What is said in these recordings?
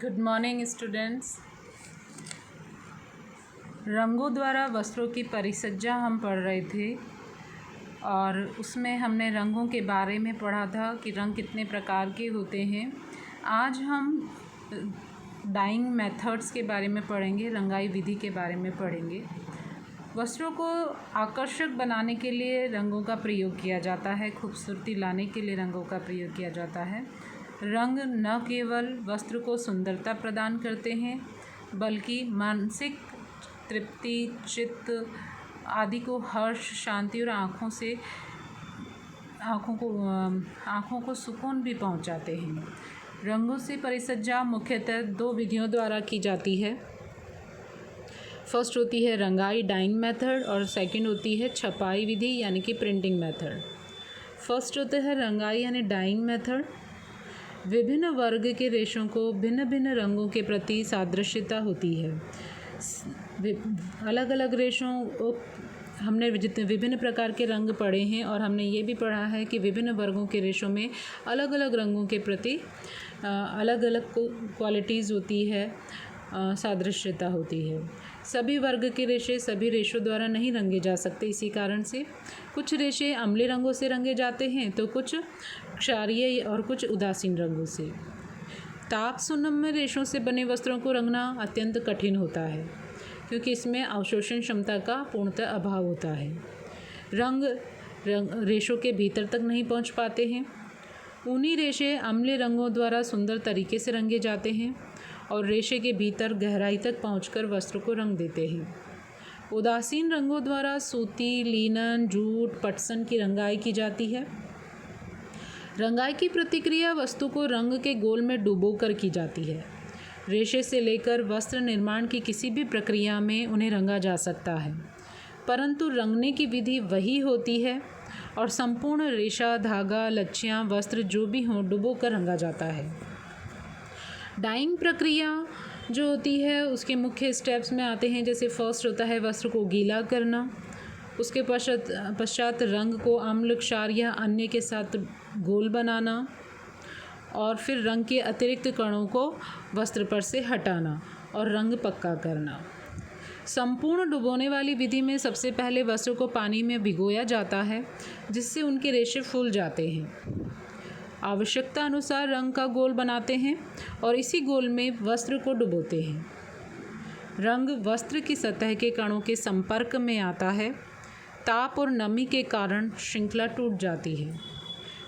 Good morning students. रंगों द्वारा वस्त्रों की परिसज्जा हम पढ़ रहे थे और उसमें हमने रंगों के बारे में पढ़ा था कि रंग कितने प्रकार के होते हैं। आज हम डाइंग मेथड्स के बारे में पढ़ेंगे, रंगाई विधि के बारे में पढ़ेंगे। वस्त्रों को आकर्षक बनाने के लिए रंगों का प्रयोग किया जाता है, खूबसूरती लाने के लिए रंगों का प्रयोग किया जाता है। रंग न केवल वस्त्र को सुंदरता प्रदान करते हैं बल्कि मानसिक तृप्ति, चित्त आदि को हर्ष, शांति और आँखों को सुकून भी पहुंचाते हैं। रंगों से परिसज्जा मुख्यतः दो विधियों द्वारा की जाती है। फर्स्ट होती है रंगाई डाइंग मेथड और सेकंड होती है छपाई विधि यानी कि प्रिंटिंग मेथड। फर्स्ट होता है रंगाई यानी डाइंग मेथड। विभिन्न वर्ग के रेशों को भिन्न भिन्न रंगों के प्रति सादृश्यता होती है। अलग अलग रेशों हमने जितने विभिन्न प्रकार के रंग पढ़े हैं और हमने ये भी पढ़ा है कि विभिन्न वर्गों के रेशों में अलग अलग रंगों के प्रति अलग अलग क्वालिटीज़ होती है, सादृश्यता होती है। सभी वर्ग के रेशे सभी रेशों द्वारा नहीं रंगे जा सकते। इसी कारण से कुछ रेशे अम्लीय रंगों से रंगे जाते हैं तो कुछ क्षारीय और कुछ उदासीन रंगों से। ताप सुनम्य रेशों से बने वस्त्रों को रंगना अत्यंत कठिन होता है क्योंकि इसमें अवशोषण क्षमता का पूर्णतः अभाव होता है। रंग रेशों के भीतर तक नहीं पहुंच पाते हैं। ऊनी रेशे अम्लीय रंगों द्वारा सुंदर तरीके से रंगे जाते हैं और रेशे के भीतर गहराई तक पहुंचकर वस्त्र को रंग देते हैं। उदासीन रंगों द्वारा सूती, लीनन, जूट, पटसन की रंगाई की जाती है। रंगाई की प्रतिक्रिया वस्तु को रंग के गोल में डुबोकर की जाती है। रेशे से लेकर वस्त्र निर्माण की किसी भी प्रक्रिया में उन्हें रंगा जा सकता है, परंतु रंगने की विधि वही होती है और संपूर्ण रेशा, धागा, लच्छियाँ, वस्त्र जो भी हों डुबोकर रंगा जाता है। डाइंग प्रक्रिया जो होती है उसके मुख्य स्टेप्स में आते हैं। जैसे फर्स्ट होता है वस्त्र को गीला करना, उसके पश्चात रंग को अम्ल, क्षार या अन्य के साथ घोल बनाना और फिर रंग के अतिरिक्त कणों को वस्त्र पर से हटाना और रंग पक्का करना। संपूर्ण डुबोने वाली विधि में सबसे पहले वस्त्र को पानी में भिगोया जाता है जिससे उनके रेशे फूल जाते हैं। आवश्यकता अनुसार रंग का घोल बनाते हैं और इसी घोल में वस्त्र को डुबोते हैं। रंग वस्त्र की सतह के कणों के संपर्क में आता है। ताप और नमी के कारण श्रृंखला टूट जाती है,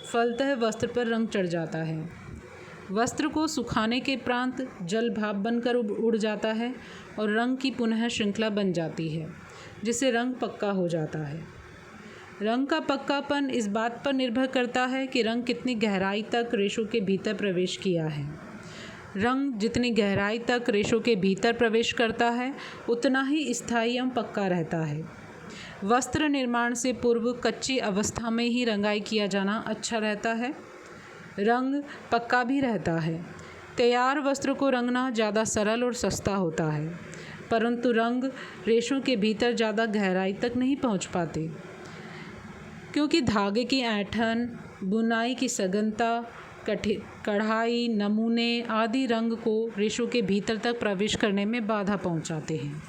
फलतः वस्त्र पर रंग चढ़ जाता है। वस्त्र को सुखाने के उपरांत जल भाप बनकर उड़ जाता है और रंग की पुनः श्रृंखला बन जाती है जिससे रंग पक्का हो जाता है। रंग का पक्कापन इस बात पर निर्भर करता है कि रंग कितनी गहराई तक रेशों के भीतर प्रवेश किया है। रंग जितनी गहराई तक रेशों के भीतर प्रवेश करता है उतना ही स्थायी एवं पक्का रहता है। वस्त्र निर्माण से पूर्व कच्ची अवस्था में ही रंगाई किया जाना अच्छा रहता है। रंग पक्का भी रहता है। तैयार वस्त्र को रंगना ज़्यादा सरल और सस्ता होता है, परंतु रंग रेशों के भीतर ज़्यादा गहराई तक नहीं पहुंच पाते क्योंकि धागे की ऐंठन, बुनाई की सघनता, कढ़ाई, नमूने आदि रंग को रेशों के भीतर तक प्रवेश करने में बाधा पहुंचाते हैं।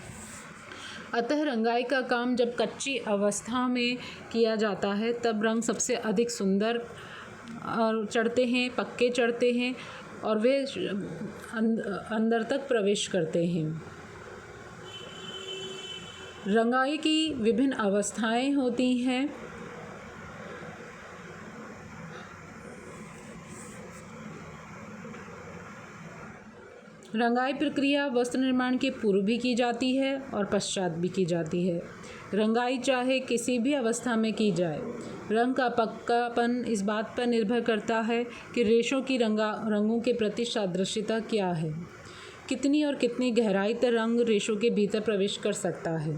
अतः रंगाई का काम जब कच्ची अवस्था में किया जाता है तब रंग सबसे अधिक सुंदर चढ़ते हैं, पक्के चढ़ते हैं और वे अंदर तक प्रवेश करते हैं। रंगाई की विभिन्न अवस्थाएं होती हैं। रंगाई प्रक्रिया वस्त्र निर्माण के पूर्व भी की जाती है और पश्चात भी की जाती है। रंगाई चाहे किसी भी अवस्था में की जाए, रंग का पक्कापन इस बात पर निर्भर करता है कि रेशों की रंगों के प्रति सादृश्यता क्या है, कितनी और कितनी गहराई तक रंग रेशों के भीतर प्रवेश कर सकता है।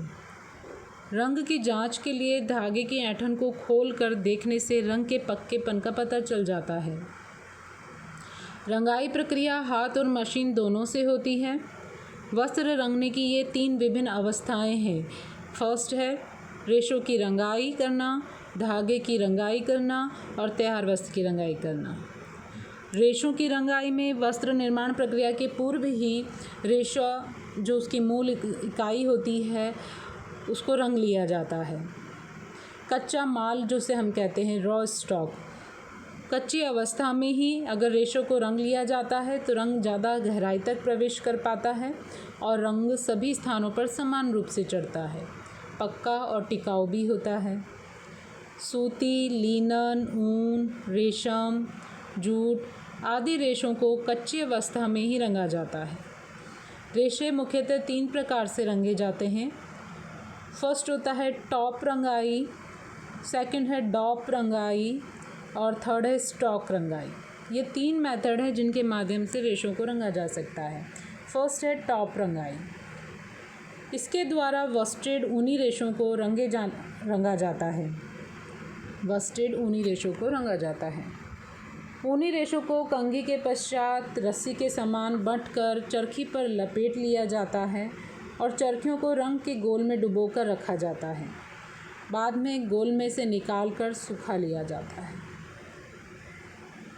रंग की जांच के लिए धागे की ऐंठन को खोल कर देखने से रंग के पक्केपन का पता चल जाता है। रंगाई प्रक्रिया हाथ और मशीन दोनों से होती है। वस्त्र रंगने की ये 3 विभिन्न अवस्थाएं हैं। फर्स्ट है रेशों की रंगाई करना, धागे की रंगाई करना और तैयार वस्त्र की रंगाई करना। रेशों की रंगाई में वस्त्र निर्माण प्रक्रिया के पूर्व ही रेशा जो उसकी मूल इकाई होती है उसको रंग लिया जाता है। कच्चा माल जिसे हम कहते हैं रॉ स्टॉक, कच्ची अवस्था में ही अगर रेशों को रंग लिया जाता है तो रंग ज़्यादा गहराई तक प्रवेश कर पाता है और रंग सभी स्थानों पर समान रूप से चढ़ता है, पक्का और टिकाऊ भी होता है। सूती, लिनन, ऊन, रेशम, जूट आदि रेशों को कच्ची अवस्था में ही रंगा जाता है। रेशे मुख्यतः 3 प्रकार से रंगे जाते हैं। फर्स्ट होता है टॉप रंगाई, सेकंड है डॉप रंगाई और थर्ड है स्टॉक रंगाई। ये 3 मेथड हैं जिनके माध्यम से रेशों को रंगा जा सकता है। फर्स्ट है टॉप रंगाई। इसके द्वारा वस्टेड ऊनी रेशों को रंगा जाता है। वस्टेड ऊनी रेशों को रंगा जाता है। ऊनी रेशों को कंघी के पश्चात रस्सी के समान बंटकर चरखी पर लपेट लिया जाता है और चरखियों को रंग के गोल में डुबोकर रखा जाता है। बाद में गोल में से निकालकर सुखा लिया जाता है।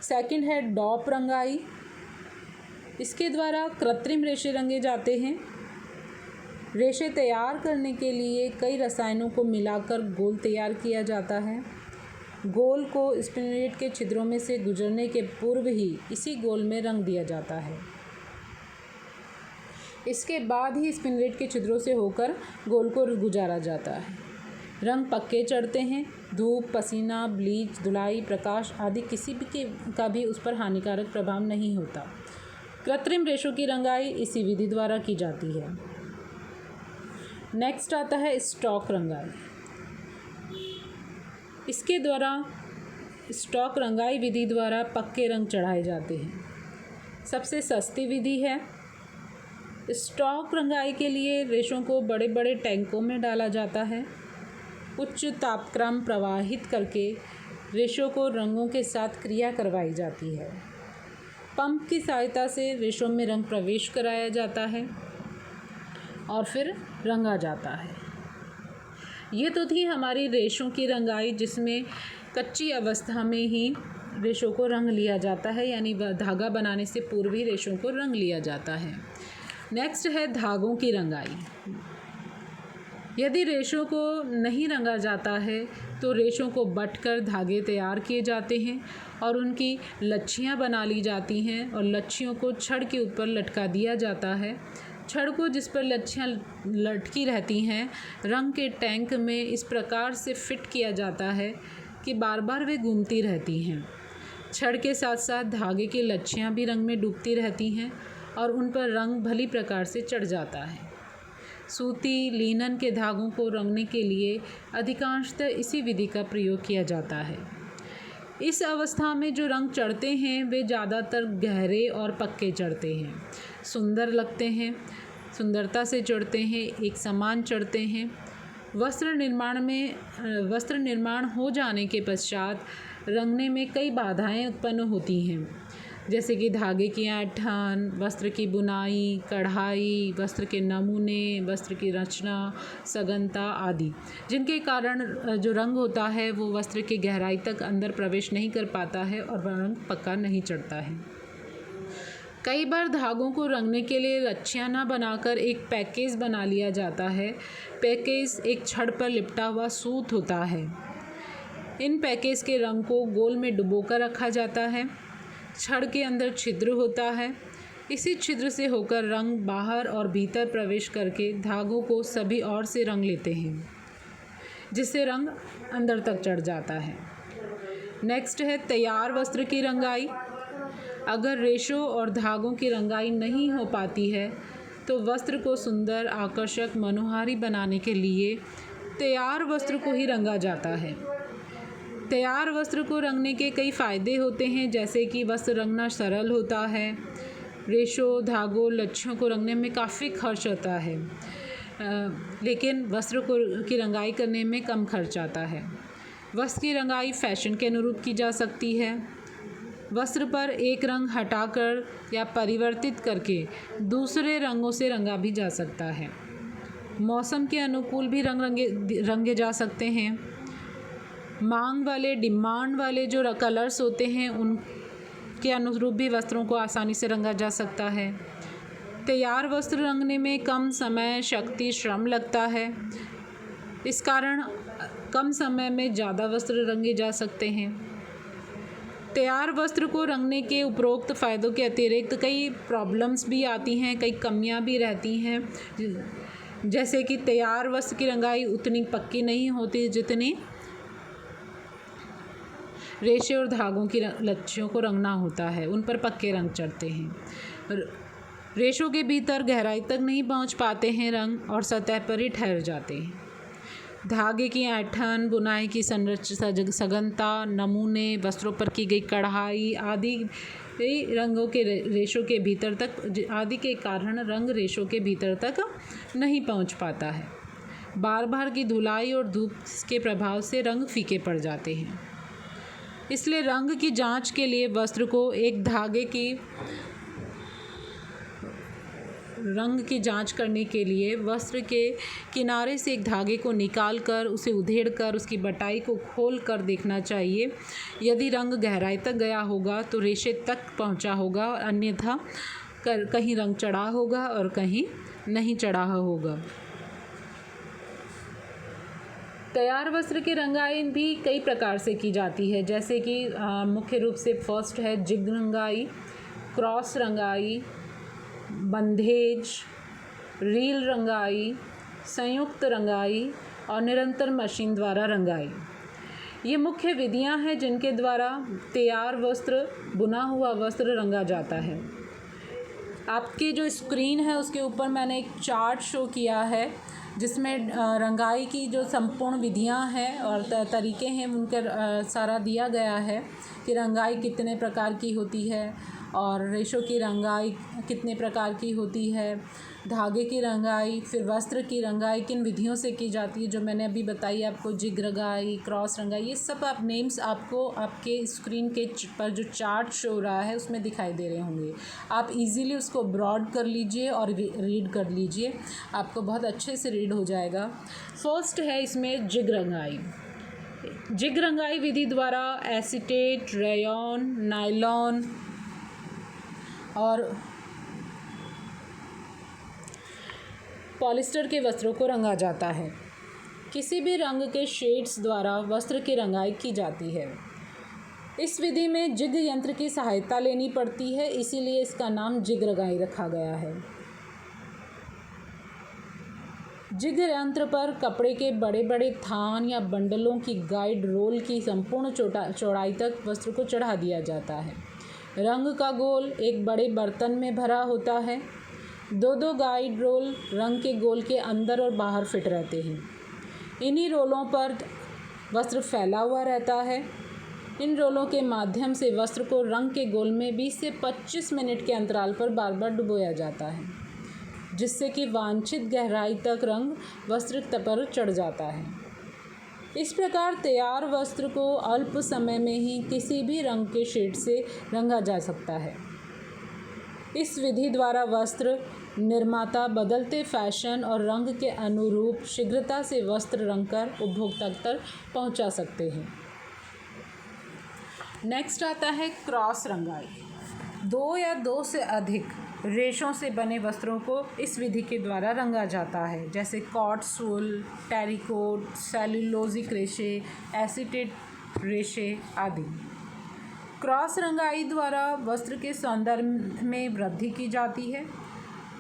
सेकंड है डॉप रंगाई। इसके द्वारा कृत्रिम रेशे रंगे जाते हैं। रेशे तैयार करने के लिए कई रसायनों को मिलाकर गोल तैयार किया जाता है। गोल को स्पिनरेट के छिद्रों में से गुजरने के पूर्व ही इसी गोल में रंग दिया जाता है। इसके बाद ही स्पिनरेट के छिद्रों से होकर गोल को गुजारा जाता है। रंग पक्के चढ़ते हैं। धूप, पसीना, ब्लीच, धुलाई, प्रकाश आदि किसी भी का भी उस पर हानिकारक प्रभाव नहीं होता। कृत्रिम रेशों की रंगाई इसी विधि द्वारा की जाती है। नेक्स्ट आता है स्टॉक रंगाई। इसके द्वारा स्टॉक रंगाई विधि द्वारा पक्के रंग चढ़ाए जाते हैं। सबसे सस्ती विधि है। स्टॉक रंगाई के लिए रेशों को बड़े बड़े टैंकों में डाला जाता है। उच्च तापक्रम प्रवाहित करके रेशों को रंगों के साथ क्रिया करवाई जाती है। पंप की सहायता से रेशों में रंग प्रवेश कराया जाता है और फिर रंगा जाता है। ये तो थी हमारी रेशों की रंगाई, जिसमें कच्ची अवस्था में ही रेशों को रंग लिया जाता है, यानी धागा बनाने से पूर्व ही रेशों को रंग लिया जाता है। नेक्स्ट है धागों की रंगाई। यदि रेशों को नहीं रंगा जाता है तो रेशों को बटकर धागे तैयार किए जाते हैं और उनकी लच्छियाँ बना ली जाती हैं और लच्छियों को छड़ के ऊपर लटका दिया जाता है। छड़ को जिस पर लच्छियाँ लटकी रहती हैं रंग के टैंक में इस प्रकार से फिट किया जाता है कि बार बार वे घूमती रहती हैं। छड़ के साथ साथ धागे की लच्छियाँ भी रंग में डूबती रहती हैं और उन पर रंग भली प्रकार से चढ़ जाता है। सूती, लिनन के धागों को रंगने के लिए अधिकांशतः इसी विधि का प्रयोग किया जाता है। इस अवस्था में जो रंग चढ़ते हैं वे ज़्यादातर गहरे और पक्के चढ़ते हैं, सुंदर लगते हैं, सुंदरता से चढ़ते हैं, एक समान चढ़ते हैं। वस्त्र निर्माण हो जाने के पश्चात रंगने में कई बाधाएं उत्पन्न होती हैं, जैसे कि धागे की ऐंठन, वस्त्र की बुनाई, कढ़ाई, वस्त्र के नमूने, वस्त्र की रचना, सघनता आदि, जिनके कारण जो रंग होता है वो वस्त्र की गहराई तक अंदर प्रवेश नहीं कर पाता है और वह रंग पक्का नहीं चढ़ता है। कई बार धागों को रंगने के लिए लच्छियाँ न बनाकर एक पैकेज बना लिया जाता है। पैकेज एक छड़ पर लिपटा हुआ सूत होता है। इन पैकेज के रंग को गोल में डुबोकर रखा जाता है। छड़ के अंदर छिद्र होता है। इसी छिद्र से होकर रंग बाहर और भीतर प्रवेश करके धागों को सभी ओर से रंग लेते हैं, जिससे रंग अंदर तक चढ़ जाता है। नेक्स्ट है तैयार वस्त्र की रंगाई। अगर रेशों और धागों की रंगाई नहीं हो पाती है तो वस्त्र को सुंदर, आकर्षक, मनोहारी बनाने के लिए तैयार वस्त्र को ही रंगा जाता है। तैयार वस्त्र को रंगने के कई फ़ायदे होते हैं, जैसे कि वस्त्र रंगना सरल होता है। रेशों, धागों, लच्छियों को रंगने में काफ़ी खर्च होता है, लेकिन वस्त्र की रंगाई करने में कम खर्च आता है। वस्त्र की रंगाई फैशन के अनुरूप की जा सकती है। वस्त्र पर एक रंग हटाकर या परिवर्तित करके दूसरे रंगों से रंगा भी जा सकता है। मौसम के अनुकूल भी रंगे जा सकते हैं। डिमांड वाले जो कलर्स होते हैं उसके अनुरूप भी वस्त्रों को आसानी से रंगा जा सकता है। तैयार वस्त्र रंगने में कम समय, शक्ति, श्रम लगता है। इस कारण कम समय में ज़्यादा वस्त्र रंगे जा सकते हैं। तैयार वस्त्र को रंगने के उपरोक्त फ़ायदों के अतिरिक्त कई प्रॉब्लम्स भी आती हैं, कई कमियां भी रहती हैं। जैसे कि तैयार वस्त्र की रंगाई उतनी पक्की नहीं होती जितनी रेशे और धागों की लच्छियों को रंगना होता है, उन पर पक्के रंग चढ़ते हैं। रेशों के भीतर गहराई तक नहीं पहुंच पाते हैं रंग और सतह पर ही ठहर जाते हैं। धागे की ऐंठन, बुनाई की सघनता, नमूने, वस्त्रों पर की गई कढ़ाई आदि रंगों के रेशों के भीतर तक आदि के कारण रंग रेशों के भीतर तक नहीं पहुंच पाता है। बार बार की धुलाई और धूप के प्रभाव से रंग फीके पड़ जाते हैं। इसलिए रंग की जांच के लिए वस्त्र को एक धागे की रंग की जांच करने के लिए वस्त्र के किनारे से एक धागे को निकाल कर उसे उधेड़ कर उसकी बटाई को खोल कर देखना चाहिए। यदि रंग गहराई तक गया होगा तो रेशे तक पहुंचा होगा और अन्यथा कहीं रंग चढ़ा होगा और कहीं नहीं चढ़ा होगा। तैयार वस्त्र की रंगाई भी कई प्रकार से की जाती है, जैसे कि मुख्य रूप से फर्स्ट है जिग रंगाई, क्रॉस रंगाई, बंधेज, रील रंगाई, संयुक्त रंगाई और निरंतर मशीन द्वारा रंगाई। ये मुख्य विधियां हैं जिनके द्वारा तैयार वस्त्र, बुना हुआ वस्त्र रंगा जाता है। आपकी जो स्क्रीन है उसके ऊपर मैंने एक चार्ट शो किया है जिसमें रंगाई की जो संपूर्ण विधियां हैं और तरीके हैं उनके सारा दिया गया है कि रंगाई कितने प्रकार की होती है और रेशों की रंगाई कितने प्रकार की होती है, धागे की रंगाई, फिर वस्त्र की रंगाई किन विधियों से की जाती है जो मैंने अभी बताई आपको, जिग रंगाई, क्रॉस रंगाई, ये सब आप नेम्स आपको आपके स्क्रीन के पर जो चार्ट शो हो रहा है उसमें दिखाई दे रहे होंगे। आप इजीली उसको ब्रॉड कर लीजिए और रीड कर लीजिए, आपको बहुत अच्छे से रीड हो जाएगा। फर्स्ट है इसमें जिग रंगाई। जिग रंगाई विधि द्वारा एसीटेट, रेयॉन, नायलॉन और पॉलिस्टर के वस्त्रों को रंगा जाता है। किसी भी रंग के शेड्स द्वारा वस्त्र की रंगाई की जाती है। इस विधि में जिग यंत्र की सहायता लेनी पड़ती है, इसीलिए इसका नाम जिग रंगाई रखा गया है। जिग यंत्र पर कपड़े के बड़े बड़े थान या बंडलों की गाइड रोल की संपूर्ण चौड़ाई तक वस्त्र को चढ़ा दिया जाता है। रंग का गोल एक बड़े बर्तन में भरा होता है। दो गाइड रोल रंग के गोल के अंदर और बाहर फिट रहते हैं। इन्हीं रोलों पर वस्त्र फैला हुआ रहता है। इन रोलों के माध्यम से वस्त्र को रंग के गोल में 20 से 25 मिनट के अंतराल पर बार बार डुबोया जाता है, जिससे कि वांछित गहराई तक रंग वस्त्र पर चढ़ जाता है। इस प्रकार तैयार वस्त्र को अल्प समय में ही किसी भी रंग के शेड से रंगा जा सकता है। इस विधि द्वारा वस्त्र निर्माता बदलते फैशन और रंग के अनुरूप शीघ्रता से वस्त्र रंगकर उपभोक्ता तक पहुंचा सकते हैं। नेक्स्ट आता है क्रॉस रंगाई। 2 या 2 से अधिक रेशों से बने वस्त्रों को इस विधि के द्वारा रंगा जाता है, जैसे कॉट्स वूल, टेरिकोट, सेल्यूलोजिक रेशे, एसीटेट रेशे आदि। क्रॉस रंगाई द्वारा वस्त्र के सौंदर्य में वृद्धि की जाती है।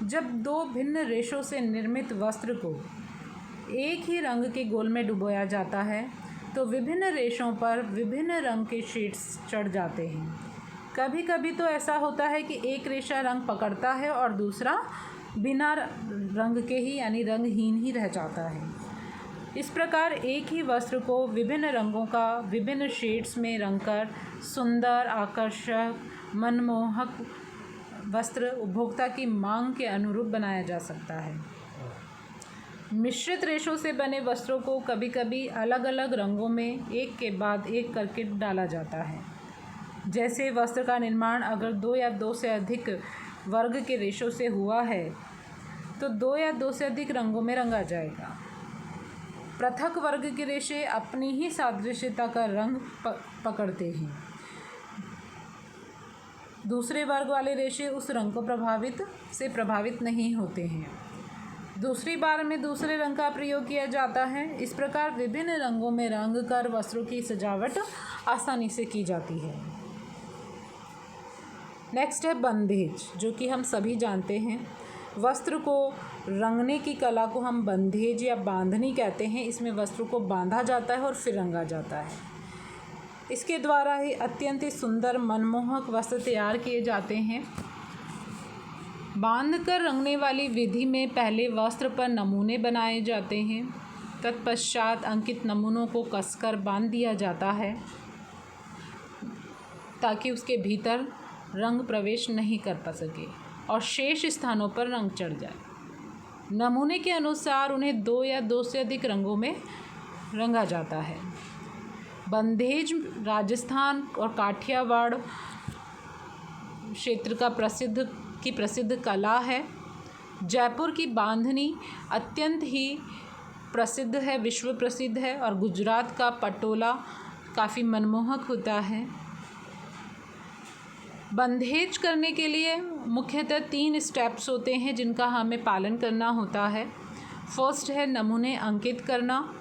जब 2 भिन्न रेशों से निर्मित वस्त्र को एक ही रंग के गोल में डुबोया जाता है तो विभिन्न रेशों पर विभिन्न रंग के शेड्स चढ़ जाते हैं। कभी कभी तो ऐसा होता है कि एक रेशा रंग पकड़ता है और दूसरा बिना रंग के ही यानी रंगहीन ही रह जाता है। इस प्रकार एक ही वस्त्र को विभिन्न रंगों का विभिन्न शेड्स में रंगकर सुंदर, आकर्षक, मनमोहक वस्त्र उपभोक्ता की मांग के अनुरूप बनाया जा सकता है। मिश्रित रेशों से बने वस्त्रों को कभी कभी अलग अलग रंगों में एक के बाद एक करके डाला जाता है। जैसे वस्त्र का निर्माण अगर 2 या 2 से अधिक वर्ग के रेशों से हुआ है तो 2 या 2 से अधिक रंगों में रंगा जाएगा। पृथक वर्ग के रेशे अपनी ही सादृश्यता का रंग पकड़ते हैं। दूसरे वर्ग वाले रेशे उस रंग को प्रभावित नहीं होते हैं। दूसरी बार में दूसरे रंग का प्रयोग किया जाता है। इस प्रकार विभिन्न रंगों में रंग कर वस्त्रों की सजावट आसानी से की जाती है। नेक्स्ट है बंधेज, जो कि हम सभी जानते हैं। वस्त्र को रंगने की कला को हम बंधेज या बांधनी कहते हैं। इसमें वस्त्र को बांधा जाता है और फिर रंगा जाता है। इसके द्वारा ही अत्यंत ही सुंदर मनमोहक वस्त्र तैयार किए जाते हैं। बांधकर रंगने वाली विधि में पहले वस्त्र पर नमूने बनाए जाते हैं। तत्पश्चात अंकित नमूनों को कसकर बांध दिया जाता है ताकि उसके भीतर रंग प्रवेश नहीं कर पा सके और शेष स्थानों पर रंग चढ़ जाए। नमूने के अनुसार उन्हें 2 या 2 से अधिक रंगों में रंगा जाता है। बंधेज राजस्थान और काठियावाड़ क्षेत्र का प्रसिद्ध कला है। जयपुर की बांधनी अत्यंत ही प्रसिद्ध है, विश्व प्रसिद्ध है। और गुजरात का पटोला काफ़ी मनमोहक होता है। बंधेज करने के लिए मुख्यतः 3 स्टेप्स होते हैं जिनका हमें पालन करना होता है। फर्स्ट है नमूने अंकित करना।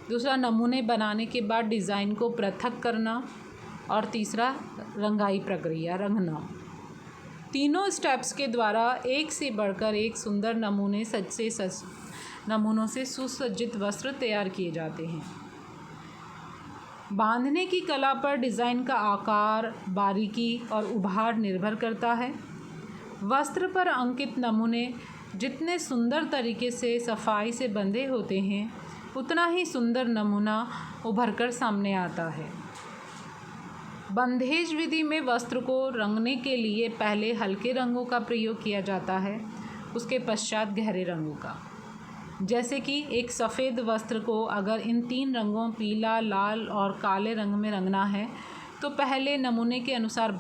दूसरा नमूने बनाने के बाद डिज़ाइन को पृथक करना। और तीसरा रंगाई प्रक्रिया, रंगना। तीनों स्टेप्स के द्वारा एक से बढ़कर एक सुंदर नमूनों से सुसज्जित वस्त्र तैयार किए जाते हैं। बांधने की कला पर डिज़ाइन का आकार, बारीकी और उभार निर्भर करता है। वस्त्र पर अंकित नमूने जितने सुंदर तरीके से सफाई से बंधे होते हैं उतना ही सुंदर नमूना उभरकर सामने आता है। बंधेज विधि में वस्त्र को रंगने के लिए पहले हल्के रंगों का प्रयोग किया जाता है, उसके पश्चात गहरे रंगों का। जैसे कि एक सफ़ेद वस्त्र को अगर इन 3 रंगों पीला, लाल और काले रंग में रंगना है तो पहले नमूने के अनुसार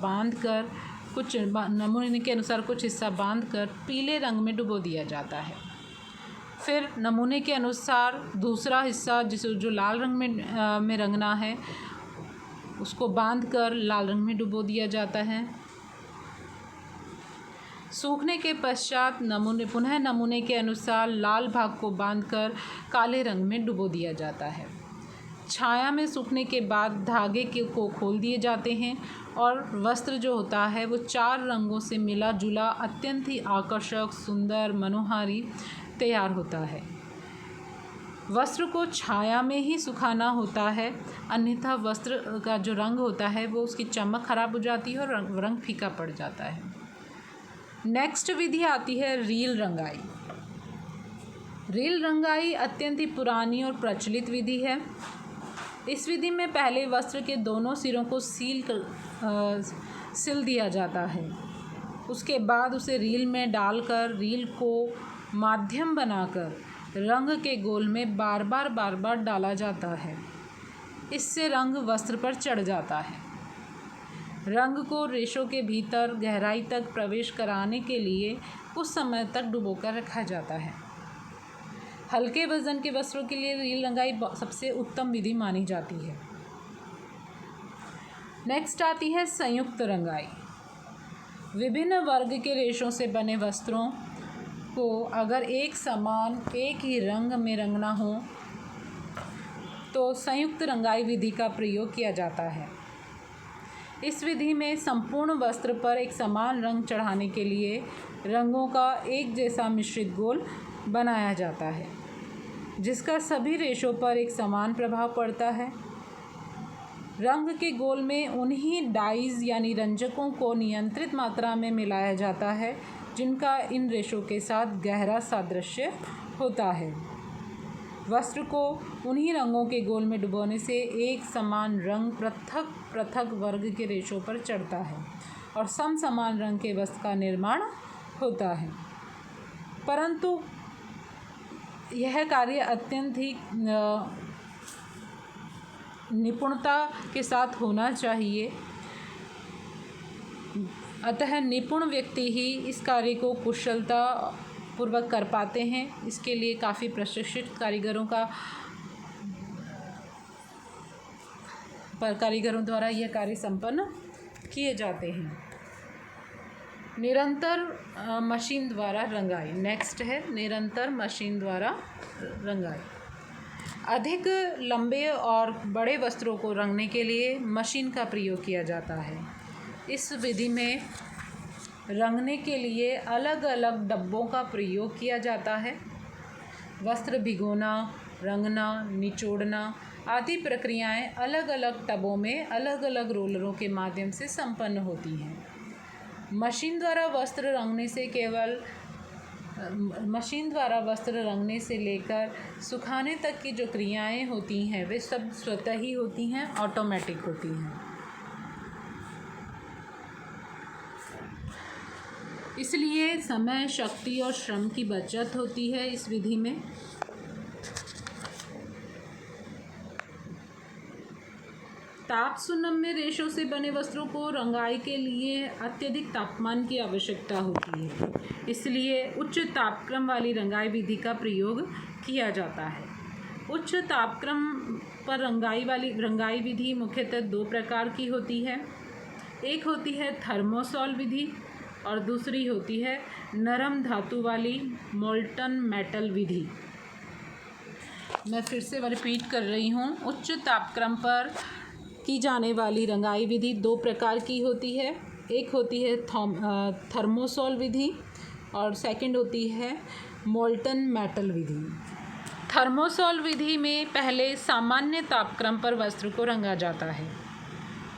कुछ हिस्सा बांधकर पीले रंग में डुबो दिया जाता है। फिर नमूने के अनुसार दूसरा हिस्सा जो लाल रंग में रंगना है उसको बांधकर लाल रंग में डुबो दिया जाता है। सूखने के पश्चात पुनः नमूने के अनुसार लाल भाग को बांधकर काले रंग में डुबो दिया जाता है। छाया में सूखने के बाद धागे को खोल दिए जाते हैं और वस्त्र जो होता है वो 4 रंगों से मिला जुला अत्यंत ही आकर्षक, सुंदर, मनोहारी तैयार होता है। वस्त्र को छाया में ही सुखाना होता है, अन्यथा वस्त्र का जो रंग होता है वो उसकी चमक खराब हो जाती है और रंग फीका पड़ जाता है। नेक्स्ट विधि आती है रील रंगाई। रील रंगाई अत्यंत ही पुरानी और प्रचलित विधि है। इस विधि में पहले वस्त्र के दोनों सिरों को सिल दिया जाता है। उसके बाद उसे रील में डालकर रील को माध्यम बनाकर रंग के गोल में बार बार डाला जाता है। इससे रंग वस्त्र पर चढ़ जाता है। रंग को रेशों के भीतर गहराई तक प्रवेश कराने के लिए कुछ समय तक डुबोकर रखा जाता है। हल्के वजन के वस्त्रों के लिए रील रंगाई सबसे उत्तम विधि मानी जाती है। नेक्स्ट आती है संयुक्त रंगाई। विभिन्न वर्ग के रेशों से बने वस्त्रों को अगर एक ही रंग में रंगना हो तो संयुक्त रंगाई विधि का प्रयोग किया जाता है। इस विधि में संपूर्ण वस्त्र पर एक समान रंग चढ़ाने के लिए रंगों का एक जैसा मिश्रित गोल बनाया जाता है, जिसका सभी रेशों पर एक समान प्रभाव पड़ता है। रंग के गोल में उन्हीं डाइज यानी रंजकों को नियंत्रित मात्रा में मिलाया जाता है जिनका इन रेशों के साथ गहरा सादृश्य होता है। वस्त्र को उन्हीं रंगों के गोल में डुबोने से एक समान रंग पृथक वर्ग के रेशों पर चढ़ता है और समान रंग के वस्त्र का निर्माण होता है। परंतु यह कार्य अत्यंत ही निपुणता के साथ होना चाहिए। अतः निपुण व्यक्ति ही इस कार्य को कुशलता पूर्वक कर पाते हैं। इसके लिए काफ़ी प्रशिक्षित कारीगरों द्वारा यह कार्य संपन्न किए जाते हैं। निरंतर मशीन द्वारा रंगाई। नेक्स्ट है निरंतर मशीन द्वारा रंगाई। अधिक लंबे और बड़े वस्त्रों को रंगने के लिए मशीन का प्रयोग किया जाता है। इस विधि में रंगने के लिए अलग अलग डब्बों का प्रयोग किया जाता है। वस्त्र भिगोना, रंगना, निचोड़ना आदि प्रक्रियाएं अलग अलग टबों में अलग अलग रोलरों के माध्यम से संपन्न होती हैं। मशीन द्वारा वस्त्र रंगने से लेकर सुखाने तक की जो क्रियाएं होती हैं वे सब स्वतः ही होती हैं, ऑटोमेटिक होती हैं। इसलिए समय, शक्ति और श्रम की बचत होती है इस विधि में। ताप सुनम्य रेशों से बने वस्त्रों को रंगाई के लिए अत्यधिक तापमान की आवश्यकता होती है, इसलिए उच्च तापक्रम वाली रंगाई विधि का प्रयोग किया जाता है। उच्च तापक्रम पर रंगाई विधि मुख्यतः दो प्रकार की होती है। एक होती है थर्मोसॉल विधि और दूसरी होती है नरम धातु वाली मोल्टन मेटल विधि। मैं फिर से रिपीट कर रही हूँ। उच्च तापक्रम पर की जाने वाली रंगाई विधि दो प्रकार की होती है। एक होती है थर्मोसॉल विधि और सेकंड होती है मोल्टन मेटल विधि। थर्मोसॉल विधि में पहले सामान्य तापक्रम पर वस्त्र को रंगा जाता है।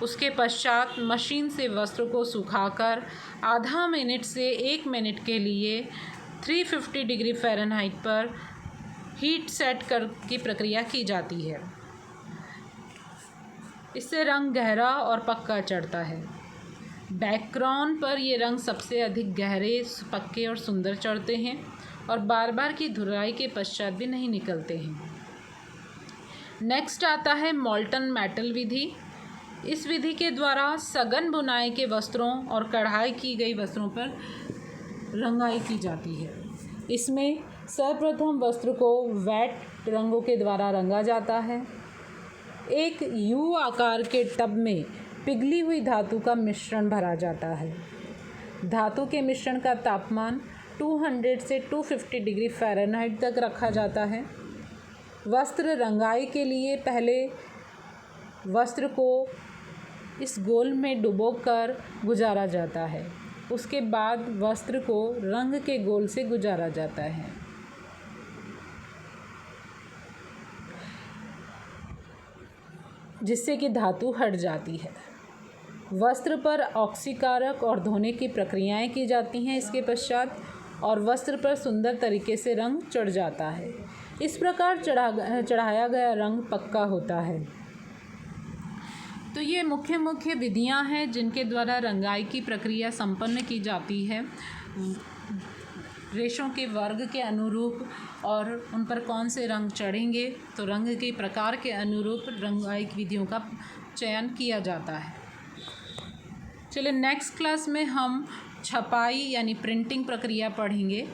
उसके पश्चात मशीन से वस्त्र को सुखाकर आधा मिनट से 1 मिनट के लिए 350 डिग्री फ़ारेनहाइट पर हीट सेट कर की प्रक्रिया की जाती है। इससे रंग गहरा और पक्का चढ़ता है। बैकग्राउंड पर ये रंग सबसे अधिक गहरे, पक्के और सुंदर चढ़ते हैं और बार बार की धुलाई के पश्चात भी नहीं निकलते हैं। नेक्स्ट आता है मोल्टन मेटल विधि। इस विधि के द्वारा सघन बुनाई के वस्त्रों और कढ़ाई की गई वस्त्रों पर रंगाई की जाती है। इसमें सर्वप्रथम वस्त्र को वेट रंगों के द्वारा रंगा जाता है। एक यू आकार के टब में पिघली हुई धातु का मिश्रण भरा जाता है। धातु के मिश्रण का तापमान 200 से 250 डिग्री फ़ारेनहाइट तक रखा जाता है। वस्त्र रंगाई के लिए पहले वस्त्र को इस गोल में डुबोकर गुजारा जाता है। उसके बाद वस्त्र को रंग के गोल से गुजारा जाता है। जिससे कि धातु हट जाती है। वस्त्र पर ऑक्सीकारक और धोने की प्रक्रियाएं की जाती हैं इसके पश्चात, और वस्त्र पर सुंदर तरीके से रंग चढ़ जाता है। इस प्रकार चढ़ाया गया रंग पक्का होता है। तो ये मुख्य विधियां हैं जिनके द्वारा रंगाई की प्रक्रिया संपन्न की जाती है। रेशों के वर्ग के अनुरूप और उन पर कौन से रंग चढ़ेंगे, तो रंग के प्रकार के अनुरूप रंगाई विधियों का चयन किया जाता है। चलिए नेक्स्ट क्लास में हम छपाई यानी प्रिंटिंग प्रक्रिया पढ़ेंगे।